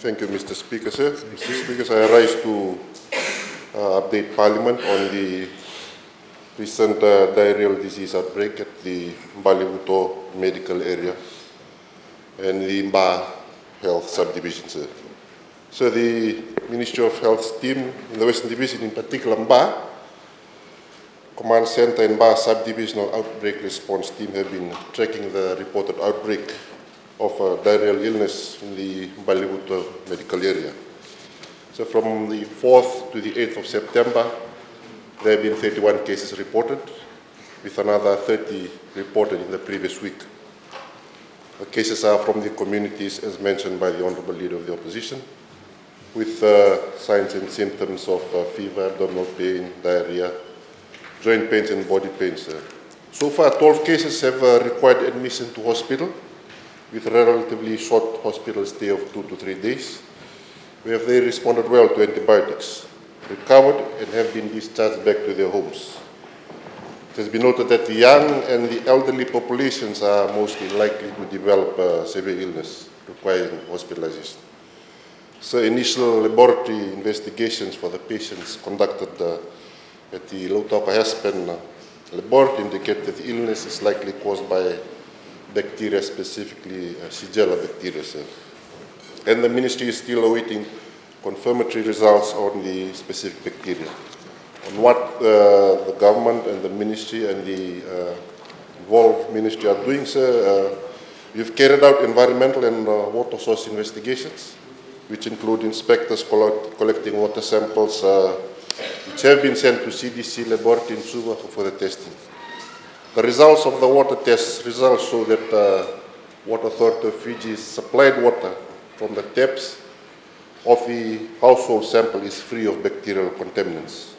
Thank you, Mr. Speaker, sir. Mr. Speaker, I rise to update Parliament on the recent diarrheal disease outbreak at the Balevuto medical area and the Mba Health subdivision, sir. So the Ministry of Health team in the Western Division, in particular Mba, Command Center and Mba Subdivisional Outbreak Response Team have been tracking the reported outbreak of diarrheal illness in the Balevuto medical area. So from the 4th to the 8th of September, there have been 31 cases reported, with another 30 reported in the previous week. The cases are from the communities, as mentioned by the Honourable Leader of the Opposition, with signs and symptoms of fever, abdominal pain, diarrhea, joint pains and body pains. So far, 12 cases have required admission to hospital, with a relatively short hospital stay of 2 to 3 days, where they responded well to antibiotics, recovered and have been discharged back to their homes. It has been noted that the young and the elderly populations are mostly likely to develop severe illness requiring hospitalization. So initial laboratory investigations for the patients conducted at the Lautauka-Haspen laboratory indicate that the illness is likely caused by bacteria, specifically Shigella bacteria. And the ministry is still awaiting confirmatory results on the specific bacteria. On what the government and the ministry and the involved ministry are doing, sir, we've carried out environmental and water source investigations, which include inspectors collecting water samples, which have been sent to CDC laboratory in Suva for the testing. The results of the water test results show that Water Authority of Fiji supplied water from the taps of the household sample is free of bacterial contaminants.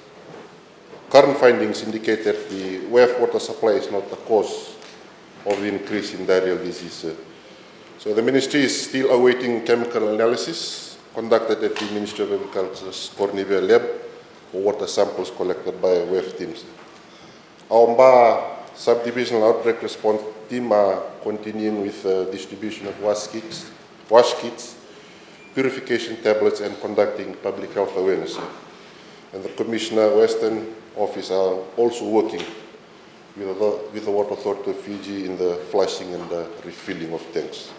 Current findings indicate that the WAF water supply is not the cause of the increase in diarrheal disease. So the ministry is still awaiting chemical analysis conducted at the Ministry of Agriculture's Cornevia lab for water samples collected by WAF teams. Our Mba Subdivisional Outbreak Response Team are continuing with distribution of wash kits, purification tablets, and conducting public health awareness. And the Commissioner Western Office are also working with the Water Authority of Fiji in the flushing and the refilling of tanks.